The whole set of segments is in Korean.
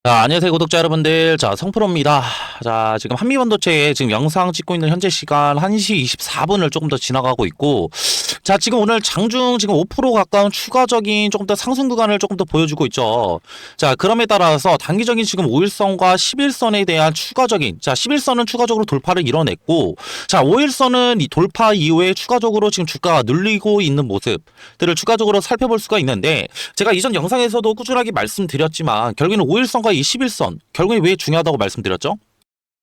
자, 안녕하세요, 구독자 여러분들. 자, 성프로입니다. 자, 지금 한미반도체에 지금 영상 찍고 있는 현재 시간 1시 24분을 조금 더 지나가고 있고, 자, 지금 오늘 장중 지금 5% 가까운 추가적인 조금 더 상승 구간을 조금 더 보여주고 있죠. 자, 그럼에 따라서 단기적인 지금 5일선과 10일선에 대한 추가적인, 자, 11선은 추가적으로 돌파를 이뤄냈고, 자, 5일선은 이 돌파 이후에 추가적으로 지금 주가가 눌리고 있는 모습들을 추가적으로 살펴볼 수가 있는데, 제가 이전 영상에서도 꾸준하게 말씀드렸지만, 결국에는 5일선과 이 11선, 결국에 왜 중요하다고 말씀드렸죠?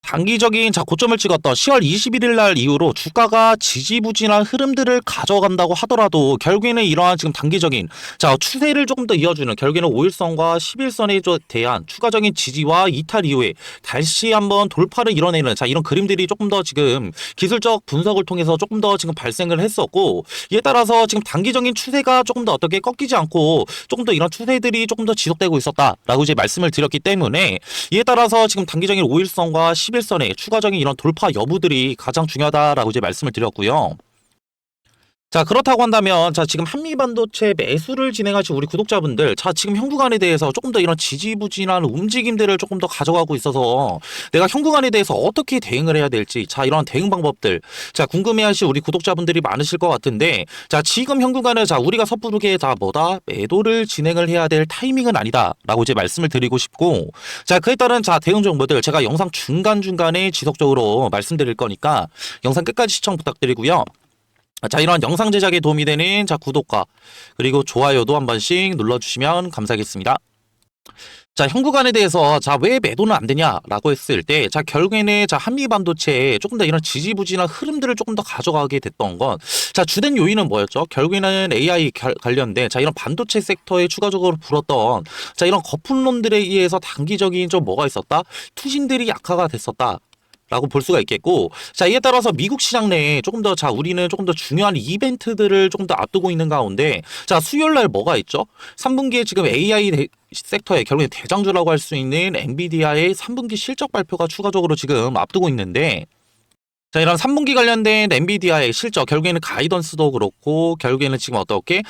단기적인 고점을 찍었던 10월 21일 날 이후로 주가가 지지부진한 흐름들을 가져간다고 하더라도 결국에는 이러한 지금 단기적인 추세를 조금 더 이어주는 결국에는 5일선과 11선에 대한 추가적인 지지와 이탈 이후에 다시 한번 돌파를 이뤄내는 이런 그림들이 조금 더 지금 기술적 분석을 통해서 조금 더 지금 발생을 했었고, 이에 따라서 지금 단기적인 추세가 조금 더 어떻게 꺾이지 않고 조금 더 이런 추세들이 조금 더 지속되고 있었다라고 이제 말씀을 드렸기 때문에, 이에 따라서 지금 단기적인 5일선과 11선의 추가적인 이런 돌파 여부들이 가장 중요하다라고 이제 말씀을 드렸고요. 자, 그렇다고 한다면, 지금 한미반도체 매수를 진행하신 우리 구독자분들, 지금 현 구간에 대해서 조금 더 이런 지지부진한 움직임들을 조금 더 가져가고 있어서 내가 현 구간에 대해서 어떻게 대응을 해야 될지, 이런 대응 방법들, 궁금해하실 우리 구독자분들이 많으실 것 같은데, 지금 현 구간에 우리가 섣부르게 매도를 진행을 해야 될 타이밍은 아니다라고 이제 말씀을 드리고 싶고, 그에 따른 대응 정보들 제가 영상 중간중간에 지속적으로 말씀드릴 거니까 영상 끝까지 시청 부탁드리고요. 이런 영상 제작에 도움이 되는 구독과 그리고 좋아요도 한 번씩 눌러주시면 감사하겠습니다. 현 구간에 대해서 왜 매도는 안 되냐라고 했을 때, 결국에는 한미 반도체에 조금 더 이런 지지부진한 흐름들을 조금 더 가져가게 됐던 건, 주된 요인은 뭐였죠? 결국에는 AI 관련된 이런 반도체 섹터에 추가적으로 불었던 이런 거품론들에 의해서 단기적인 좀 뭐가 있었다? 투심들이 약화가 됐었다. 라고 볼 수가 있겠고, 이에 따라서 미국 시장 내에 조금 더 우리는 조금 더 중요한 이벤트들을 조금 더 앞두고 있는 가운데, 수요일 날 뭐가 있죠? 3분기에 지금 AI 섹터의 결국에 대장주라고 할 수 있는 엔비디아의 3분기 실적 발표가 추가적으로 지금 앞두고 있는데, 이런 3분기 관련된 엔비디아의 실적, 결국에는 가이던스도 그렇고, 결국에는 지금 어떻게,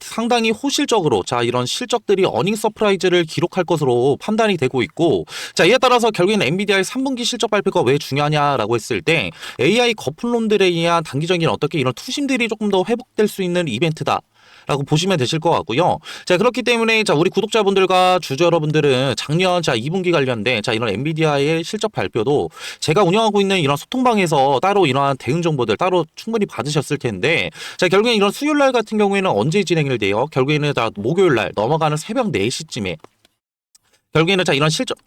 상당히 호실적으로, 이런 실적들이 어닝 서프라이즈를 기록할 것으로 판단이 되고 있고, 이에 따라서 결국에는 엔비디아의 3분기 실적 발표가 왜 중요하냐라고 했을 때, AI 거품론들에 의한 단기적인 어떻게 이런 투심들이 조금 더 회복될 수 있는 이벤트다. 라고 보시면 되실 것 같고요. 그렇기 때문에 우리 구독자분들과 주주 여러분들은 작년 2분기 관련된 이런 엔비디아의 실적 발표도 제가 운영하고 있는 이런 소통방에서 따로 이러한 대응 정보들 따로 충분히 받으셨을 텐데, 결국엔 이런 수요일 날 같은 경우에는 언제 진행이 돼요? 결국에는 목요일 날 넘어가는 새벽 4시쯤에 결국에는 이런 실적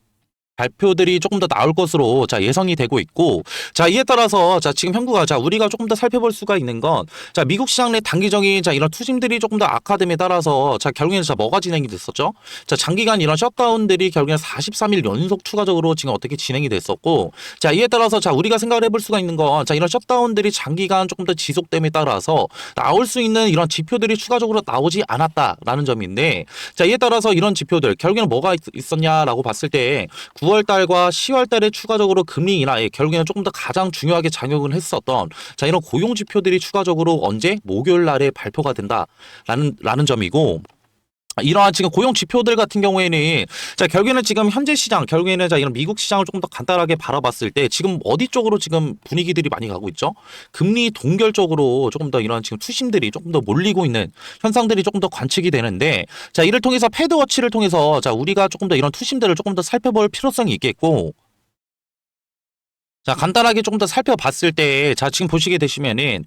발표들이 조금 더 나올 것으로 예상이 되고 있고, 이에 따라서 지금 현구가 우리가 조금 더 살펴볼 수가 있는 건, 미국 시장 내 단기적인 이런 투심들이 조금 더 악화됨에 따라서 결국에는 뭐가 진행이 됐었죠? 장기간 이런 셧다운들이 결국에는 43일 연속 추가적으로 지금 어떻게 진행이 됐었고, 이에 따라서 우리가 생각을 해볼 수가 있는 건, 이런 셧다운들이 장기간 조금 더 지속됨에 따라서 나올 수 있는 이런 지표들이 추가적으로 나오지 않았다라는 점인데, 이에 따라서 이런 지표들 결국에는 뭐가 있었냐라고 봤을 때 9월 달과 10월 달에 추가적으로 금리 인하에 결국에는 조금 더 가장 중요하게 작용을 했었던 이런 고용 지표들이 추가적으로 언제 목요일 날에 발표가 된다라는 점이고, 이러한 지금 고용 지표들 같은 경우에는 결국에는 지금 현재 시장 결국에는 이런 미국 시장을 조금 더 간단하게 바라봤을 때 지금 어디 쪽으로 지금 분위기들이 많이 가고 있죠? 금리 동결 쪽으로 조금 더 이런 지금 투심들이 조금 더 몰리고 있는 현상들이 조금 더 관측이 되는데, 이를 통해서 패드워치를 통해서 우리가 조금 더 이런 투심들을 조금 더 살펴볼 필요성이 있겠고, 간단하게 조금 더 살펴봤을 때, 지금 보시게 되시면은,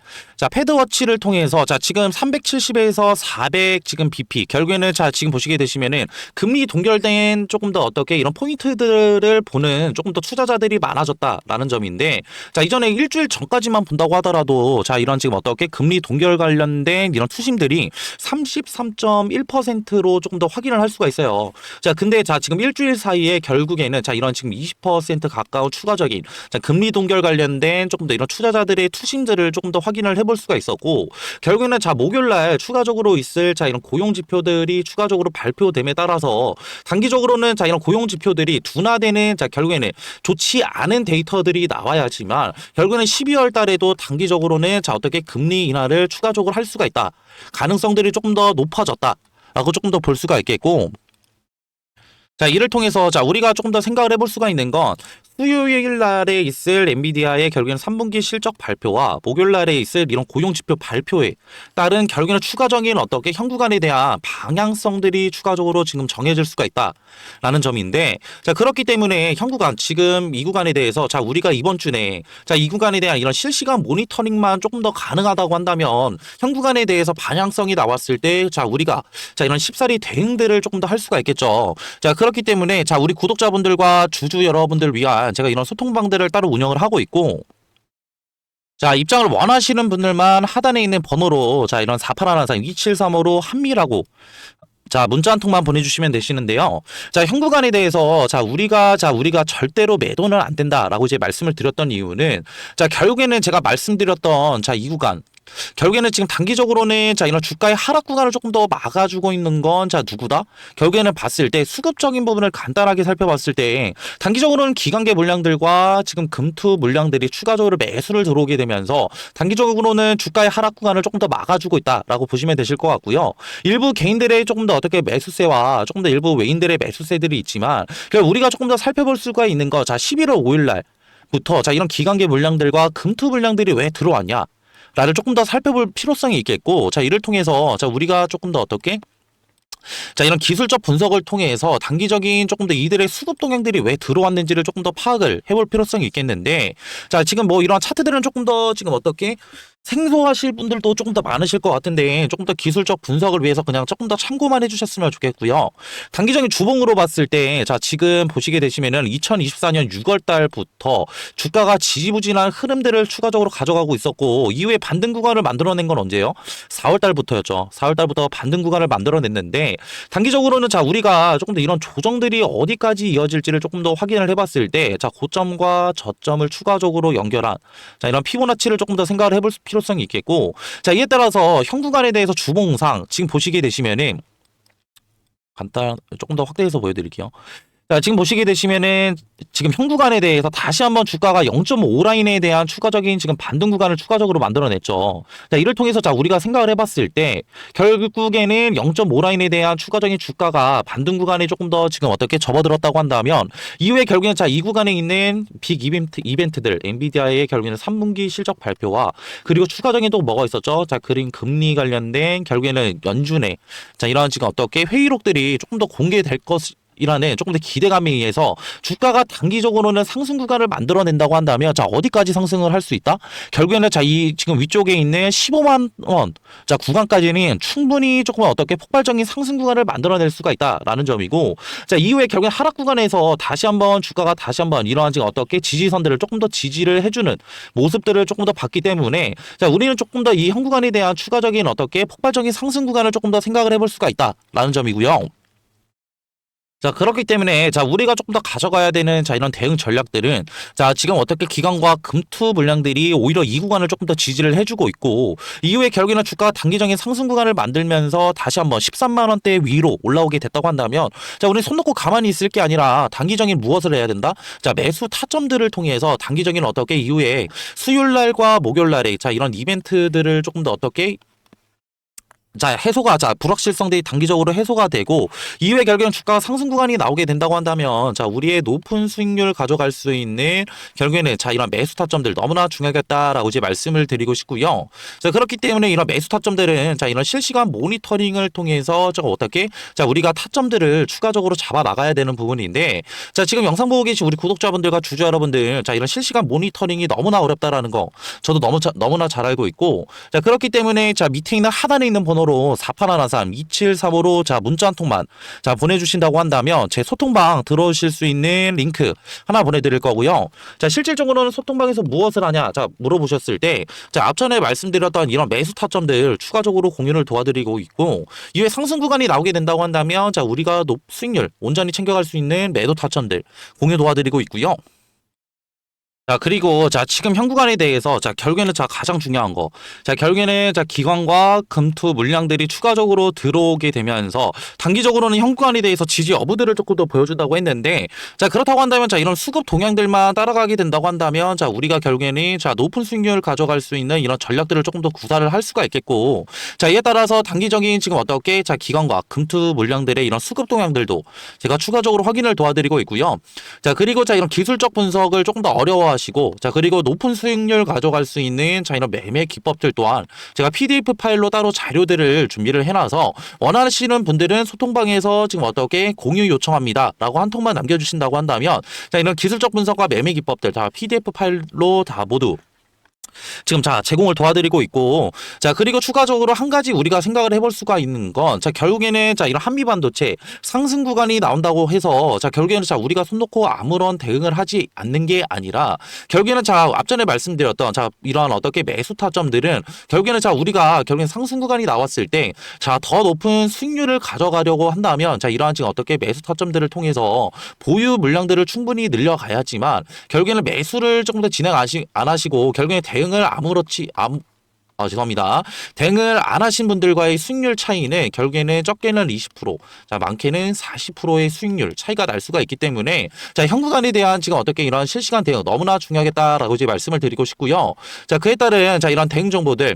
패드워치를 통해서, 지금 370에서 400 지금 BP, 결국에는 지금 보시게 되시면은, 금리 동결된 조금 더 어떻게 이런 포인트들을 보는 조금 더 투자자들이 많아졌다라는 점인데, 이전에 일주일 전까지만 본다고 하더라도, 이런 지금 어떻게 금리 동결 관련된 이런 투심들이 33.1%로 조금 더 확인을 할 수가 있어요. 근데 지금 일주일 사이에 결국에는 이런 지금 20% 가까운 추가적인, 금리 동결 관련된 조금 더 이런 투자자들의 투심들을 조금 더 확인을 해볼 수가 있었고, 결국에는 목요일 날 추가적으로 있을 이런 고용 지표들이 추가적으로 발표됨에 따라서 단기적으로는 이런 고용 지표들이 둔화되는 결국에는 좋지 않은 데이터들이 나와야지만 결국에는 12월 달에도 단기적으로는 어떻게 금리 인하를 추가적으로 할 수가 있다. 가능성들이 조금 더 높아졌다라고 조금 더 볼 수가 있겠고, 자, 이를 통해서 자, 우리가 조금 더 생각을 해볼 수가 있는 건 수요일 날에 있을 엔비디아의 결국에는 3분기 실적 발표와 목요일 날에 있을 이런 고용 지표 발표에 따른 결국에는 추가적인 어떻게 현 구간에 대한 방향성들이 추가적으로 지금 정해질 수가 있다라는 점인데, 자, 그렇기 때문에 현 구간 지금 이 구간에 대해서 자, 우리가 이번 주 내에 자, 이 구간에 대한 이런 실시간 모니터링만 조금 더 가능하다고 한다면 현 구간에 대해서 방향성이 나왔을 때 자, 우리가 자, 이런 쉽사리 대응들을 조금 더 할 수가 있겠죠. 자, 그렇기 때문에 자, 우리 구독자분들과 주주 여러분들 위한 제가 이런 소통방들을 따로 운영을 하고 있고, 자, 입장을 원하시는 분들만 하단에 있는 번호로 자, 이런 4813 2735로 한미라고 자, 문자 한 통만 보내주시면 되시는데요. 자, 현 구간에 대해서 우리가 절대로 매도는 안 된다라고 이제 말씀을 드렸던 이유는 자, 결국에는 제가 말씀드렸던 자, 이 구간 결국에는 지금 단기적으로는 자, 이런 주가의 하락 구간을 조금 더 막아주고 있는 건 자, 누구다? 결국에는 봤을 때 수급적인 부분을 간단하게 살펴봤을 때 단기적으로는 기관계 물량들과 지금 금투 물량들이 추가적으로 매수를 들어오게 되면서 단기적으로는 주가의 하락 구간을 조금 더 막아주고 있다라고 보시면 되실 것 같고요. 일부 개인들의 조금 더 어떻게 매수세와 조금 더 일부 외인들의 매수세들이 있지만 우리가 조금 더 살펴볼 수가 있는 거 자, 11월 5일 날부터 자, 이런 기관계 물량들과 금투 물량들이 왜 들어왔냐? 라를 조금 더 살펴볼 필요성이 있겠고, 자, 이를 통해서 자, 우리가 조금 더 어떻게 자, 이런 기술적 분석을 통해서 단기적인 조금 더 이들의 수급 동향들이 왜 들어왔는지를 조금 더 파악을 해볼 필요성이 있겠는데, 자, 지금 뭐 이런 차트들은 조금 더 지금 어떻게 생소하실 분들도 조금 더 많으실 것 같은데 조금 더 기술적 분석을 위해서 그냥 조금 더 참고만 해주셨으면 좋겠고요. 단기적인 주봉으로 봤을 때 자, 지금 보시게 되시면은 2024년 6월 달부터 주가가 지지부진한 흐름들을 추가적으로 가져가고 있었고, 이후에 반등 구간을 만들어낸 건 언제요? 4월 달부터였죠. 4월 달부터 반등 구간을 만들어냈는데, 단기적으로는 자, 우리가 조금 더 이런 조정들이 어디까지 이어질지를 조금 더 확인을 해봤을 때 자, 고점과 저점을 추가적으로 연결한 자, 이런 피보나치를 조금 더 생각을 해볼 필요성이 있겠고, 자, 이에 따라서 현 구간에 대해서 주봉상 지금 보시게 되시면은 간단 조금 더 확대해서 보여드릴게요. 자, 지금 보시게 되시면은 지금 현 구간에 대해서 다시 한번 주가가 0.5 라인에 대한 추가적인 지금 반등 구간을 추가적으로 만들어냈죠. 자, 이를 통해서 자, 우리가 생각을 해봤을 때 결국에는 0.5 라인에 대한 추가적인 주가가 반등 구간에 조금 더 지금 어떻게 접어들었다고 한다면 이후에 결국에는 자, 이 구간에 있는 빅 이벤트들 엔비디아의 결국에는 3분기 실적 발표와 그리고 추가적인 또 뭐가 있었죠? 자, 그린 금리 관련된 결국에는 연준의 자, 이런 지금 어떻게 회의록들이 조금 더 공개될 이라는 조금 더 기대감에 의해서 주가가 단기적으로는 상승 구간을 만들어낸다고 한다면 자, 어디까지 상승을 할 수 있다? 결국에는 자, 이 지금 위쪽에 있는 15만 원 자, 구간까지는 충분히 조금 어떻게 폭발적인 상승 구간을 만들어낼 수가 있다라는 점이고, 자, 이후에 결국엔 하락 구간에서 다시 한번 주가가 다시 한번 이러한 지금 어떻게 지지선들을 조금 더 지지를 해주는 모습들을 조금 더 봤기 때문에 자, 우리는 조금 더 이 현 구간에 대한 추가적인 어떻게 폭발적인 상승 구간을 조금 더 생각을 해볼 수가 있다라는 점이고요. 자, 그렇기 때문에 자, 우리가 조금 더 가져가야 되는 자, 이런 대응 전략들은 자, 지금 어떻게 기관과 금투 물량들이 오히려 이 구간을 조금 더 지지를 해주고 있고, 이후에 결국에는 주가가 단기적인 상승 구간을 만들면서 다시 한번 13만 원대 위로 올라오게 됐다고 한다면 자, 우리 손 놓고 가만히 있을 게 아니라 단기적인 무엇을 해야 된다? 자, 매수 타점들을 통해서 단기적인 어떻게 이후에 수요일 날과 목요일 날에 자, 이런 이벤트들을 조금 더 어떻게 자, 해소가, 자, 불확실성들이 단기적으로 해소가 되고, 이후에 결국엔 주가가 상승 구간이 나오게 된다고 한다면, 자, 우리의 높은 수익률 가져갈 수 있는, 결국에는, 자, 이런 매수 타점들 너무나 중요하겠다라고 이제 말씀을 드리고 싶고요. 자, 그렇기 때문에 이런 매수 타점들은, 자, 이런 실시간 모니터링을 통해서, 저 어떻게, 자, 우리가 타점들을 추가적으로 잡아 나가야 되는 부분인데, 자, 지금 영상 보고 계신 우리 구독자분들과 주주 여러분들, 자, 이런 실시간 모니터링이 너무나 어렵다라는 거, 저도 너무나 잘 알고 있고, 자, 그렇기 때문에, 자, 밑에 있는 하단에 있는 번호로 4813 2735로 자, 문자 한 통만 자, 보내주신다고 한다면 제 소통방 들어오실 수 있는 링크 하나 보내드릴 거고요. 자, 실질적으로는 소통방에서 무엇을 하냐 자, 물어보셨을 때 자, 앞전에 말씀드렸던 이런 매수 타점들 추가적으로 공유를 도와드리고 있고, 이후에 상승 구간이 나오게 된다고 한다면 자, 우리가 수익률 온전히 챙겨갈 수 있는 매도 타점들 공유 도와드리고 있고요. 자, 그리고 자, 지금 현 구간에 대해서 자, 결국에는 자, 가장 중요한 거. 자, 결국에는 자, 기관과 금투 물량들이 추가적으로 들어오게 되면서 단기적으로는 현 구간에 대해서 지지 여부들을 조금 더 보여준다고 했는데 자, 그렇다고 한다면 자, 이런 수급 동향들만 따라가게 된다고 한다면 자, 우리가 결국에는 자, 높은 수익률을 가져갈 수 있는 이런 전략들을 조금 더 구사를 할 수가 있겠고 자, 이에 따라서 단기적인 지금 어떻게 자, 기관과 금투 물량들의 이런 수급 동향들도 제가 추가적으로 확인을 도와드리고 있고요. 자, 그리고 자, 이런 기술적 분석을 조금 더 어려워하시고, 자, 그리고 높은 수익률 가져갈 수 있는 자, 이런 매매 기법들 또한 제가 PDF 파일로 따로 자료들을 준비를 해놔서 원하시는 분들은 소통방에서 지금 어떻게 공유 요청합니다. 라고 한 통만 남겨주신다고 한다면, 자, 이런 기술적 분석과 매매 기법들 다 PDF 파일로 다 모두 지금 자 제공을 도와드리고 있고 자 그리고 추가적으로 한 가지 우리가 생각을 해볼 수가 있는 건 자 결국에는 자 이런 한미 반도체 상승 구간이 나온다고 해서 자 결국에는 자 우리가 손 놓고 아무런 대응을 하지 않는 게 아니라 결국에는 자 앞전에 말씀드렸던 자 이러한 어떻게 매수 타점들은 결국에는 자 우리가 결국엔 상승 구간이 나왔을 때 자 더 높은 수익률을 가져가려고 한다면 자 이러한 지금 어떻게 매수 타점들을 통해서 보유 물량들을 충분히 늘려가야지만 결국에는 매수를 조금 더 진행 안 하시고 결국에 대응을 죄송합니다. 대응을 안 하신 분들과의 수익률 차이는 결국에는 적게는 20%, 자, 많게는 40%의 수익률 차이가 날 수가 있기 때문에 자, 현 구간에 대한 지금 어떻게 이런 실시간 대응 너무나 중요하겠다라고 이제 말씀을 드리고 싶고요. 자, 그에 따른 자, 이런 대응 정보들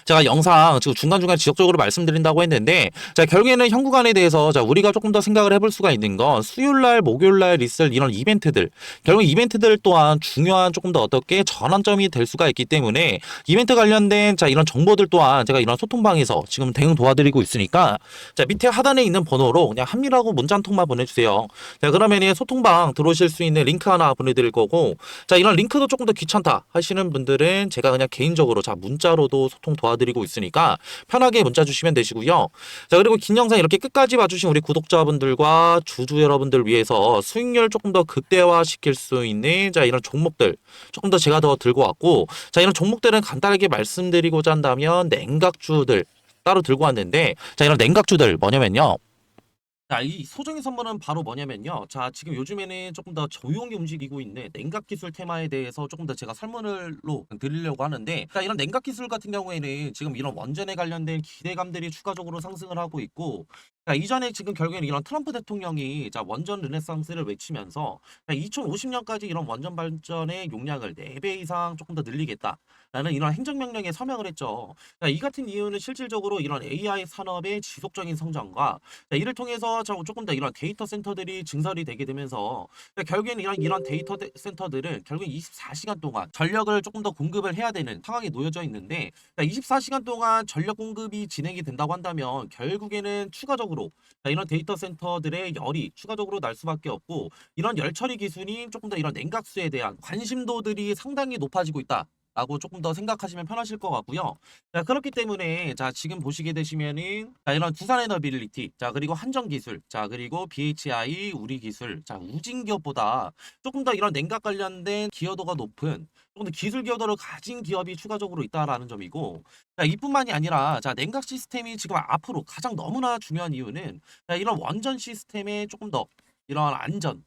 제가 영상 지금 중간중간 지속적으로 말씀드린다고 했는데 자 결국에는 현 구간에 대해서 자 우리가 조금 더 생각을 해볼 수가 있는 건 수요일날 목요일날 있을 이런 이벤트들 결국 이벤트들 또한 중요한 조금 더 어떻게 전환점이 될 수가 있기 때문에 이벤트 관련된 자 이런 정보들 또한 제가 이런 소통방에서 지금 대응 도와드리고 있으니까 자 밑에 하단에 있는 번호로 그냥 합리라고 문자 한 통만 보내주세요. 자 그러면 소통방 들어오실 수 있는 링크 하나 보내드릴 거고 자 이런 링크도 조금 더 귀찮다 하시는 분들은 제가 그냥 개인적으로 자 문자로도 소통 도와드리고 있으니까 편하게 문자 주시면 되시고요. 자 그리고 긴 영상 이렇게 끝까지 봐주신 우리 구독자분들과 주주 여러분들 위해서 수익률 조금 더 극대화 시킬 수 있는 자 이런 종목들 조금 더 제가 더 들고 왔고 자 이런 종목들은 간단하게 말씀드리고자 한다면 냉각주들 따로 들고 왔는데 자 이런 냉각주들 뭐냐면요. 자, 이 소정의 선물은 바로 뭐냐면요. 자, 지금 요즘에는 조금 더 조용히 움직이고 있는 냉각 기술 테마에 대해서 조금 더 제가 설문을로 드리려고 하는데, 자, 이런 냉각 기술 같은 경우에는 지금 이런 원전에 관련된 기대감들이 추가적으로 상승을 하고 있고, 자, 이전에 지금 결국에는 이런 트럼프 대통령이 자, 원전 르네상스를 외치면서 2050년까지 이런 원전 발전의 용량을 4배 이상 조금 더 늘리겠다. 라는 이런 행정명령에 서명을 했죠. 자, 이 같은 이유는 실질적으로 이런 AI 산업의 지속적인 성장과 자, 이를 통해서 조금 더 이런 데이터 센터들이 증설이 되게 되면서 결국에는 이런 데이터 센터들은 결국 24시간 동안 전력을 조금 더 공급을 해야 되는 상황에 놓여져 있는데 24시간 동안 전력 공급이 진행이 된다고 한다면 결국에는 추가적으로 이런 데이터 센터들의 열이 추가적으로 날 수밖에 없고 이런 열 처리 기술이 조금 더 이런 냉각수에 대한 관심도들이 상당히 높아지고 있다. 라고 조금 더 생각하시면 편하실 것 같고요. 자, 그렇기 때문에 자, 지금 보시게 되시면은 자, 이런 두산 에너빌리티, 자, 그리고 한정 기술, 자, 그리고 BHI 우리 기술, 자, 우진 기업보다 조금 더 이런 냉각 관련된 기여도가 높은 조금 더 기술 기여도를 가진 기업이 추가적으로 있다라는 점이고 자, 이뿐만이 아니라 자, 냉각 시스템이 지금 앞으로 가장 너무나 중요한 이유는 자, 이런 원전 시스템에 조금 더 이런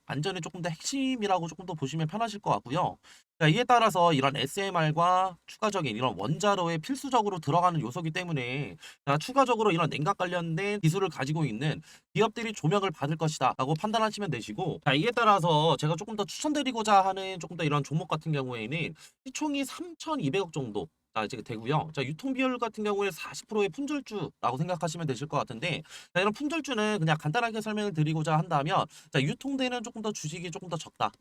안전이 조금 더 핵심이라고 조금 더 보시면 편하실 것 같고요. 자, 이에 따라서 이런 SMR과 추가적인 이런 원자로에 필수적으로 들어가는 요소이기 때문에 자, 추가적으로 이런 냉각 관련된 기술을 가지고 있는 기업들이 조명을 받을 것이다 라고 판단하시면 되시고 자, 이에 따라서 제가 조금 더 추천드리고자 하는 조금 더 이런 종목 같은 경우에는 시총이 3,200억 정도 자, 이제 되고요. 자, 유통 비율 같은 경우에 40%의 품절주라고 생각하시면 되실 것 같은데 자, 이런 품절주는 그냥 간단하게 설명을 드리고자 한다면 자, 유통되는 조금 더 주식이 조금 더 적다.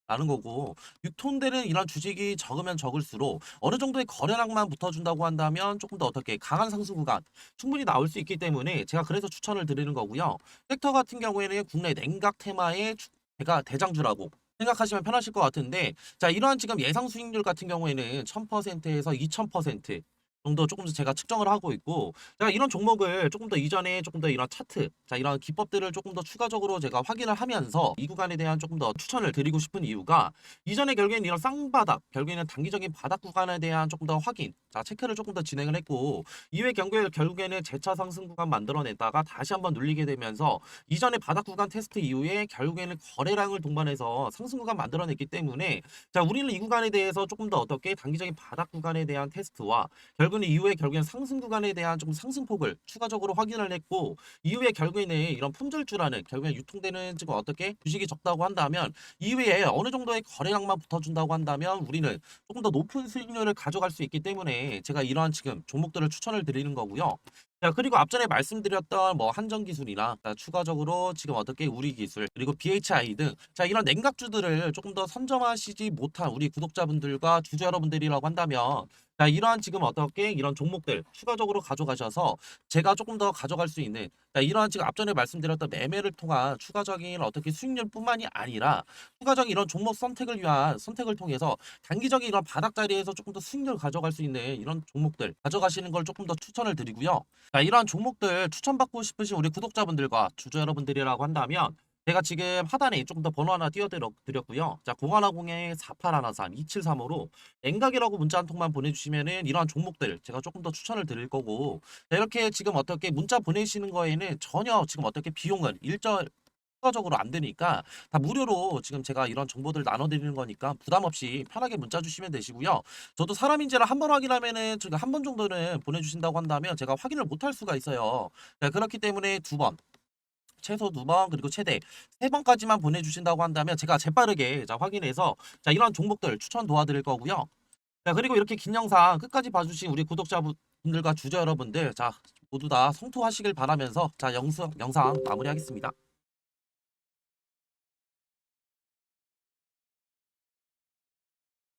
라는 거고 유통되는 이런 주식이 적으면 적을수록 어느 정도의 거래량만 붙어준다고 한다면 조금 더 어떻게 강한 상승 구간 충분히 나올 수 있기 때문에 제가 그래서 추천을 드리는 거고요. 섹터 같은 경우에는 국내 냉각 테마의 제가 대장주라고 생각하시면 편하실 것 같은데 자 이러한 지금 예상 수익률 같은 경우에는 1000%에서 2000% 정도 조금 더 제가 측정을 하고 있고, 제가 이런 종목을 조금 더 이전에 조금 더 이런 차트, 자 이런 기법들을 조금 더 추가적으로 제가 확인을 하면서 이 구간에 대한 조금 더 추천을 드리고 싶은 이유가, 이전에 결국에는 이런 쌍바닥, 결국에는 단기적인 바닥 구간에 대한 조금 더 확인, 자 체크를 조금 더 진행을 했고, 이후에 결국에는 재차 상승 구간 만들어냈다가 다시 한번 눌리게 되면서 이전에 바닥 구간 테스트 이후에 결국에는 거래량을 동반해서 상승 구간 만들어냈기 때문에, 자 우리는 이 구간에 대해서 조금 더 어떻게 단기적인 바닥 구간에 대한 테스트와 결국에는 이후에 결국에는 상승 구간에 대한 좀 상승폭을 추가적으로 확인을 했고, 이후에 결국에는 이런 품절주라는 결국에 유통되는 지금 어떻게 주식이 적다고 한다면, 이후에 어느 정도의 거래량만 붙어준다고 한다면 우리는 조금 더 높은 수익률을 가져갈 수 있기 때문에 제가 이러한 지금 종목들을 추천을 드리는 거고요. 자, 그리고 앞전에 말씀드렸던 뭐 한전기술이나, 자, 추가적으로 지금 어떻게 우리기술 그리고 BHI 등, 자 이런 냉각주들을 조금 더 선점하시지 못한 우리 구독자분들과 주주 여러분들이라고 한다면, 자 이러한 지금 어떻게 이런 종목들 추가적으로 가져가셔서 제가 조금 더 가져갈 수 있는, 자 이러한 지금 앞전에 말씀드렸던 매매를 통한 추가적인 어떻게 수익률뿐만이 아니라 추가적인 이런 종목 선택을 위한 선택을 통해서 단기적인 이런 바닥 자리에서 조금 더 수익률 가져갈 수 있는 이런 종목들 가져가시는 걸 조금 더 추천을 드리고요. 자, 이러한 종목들 추천받고 싶으신 우리 구독자분들과 주주 여러분들이라고 한다면, 제가 지금 하단에 조금 더 번호 하나 띄워드렸고요. 자, 0110-4813-2735로 냉각이라고 문자 한 통만 보내주시면은 이러한 종목들 제가 조금 더 추천을 드릴 거고, 자, 이렇게 지금 어떻게 문자 보내시는 거에는 전혀 지금 어떻게 비용은 추가적으로 안 되니까 다 무료로 지금 제가 이런 정보들 나눠드리는 거니까 부담 없이 편하게 문자 주시면 되시고요. 저도 사람인지를 한 번 확인하면은 제가 한 번 정도는 보내주신다고 한다면 제가 확인을 못 할 수가 있어요. 자, 그렇기 때문에 두 번, 최소 두 번, 그리고 최대 세 번까지만 보내주신다고 한다면 제가 재빠르게 자 확인해서 자 이런 종목들 추천 도와드릴 거고요. 자, 그리고 이렇게 긴 영상 끝까지 봐주신 우리 구독자분들과 주주 여러분들, 자 모두 다 성투하시길 바라면서 자 영상 마무리하겠습니다.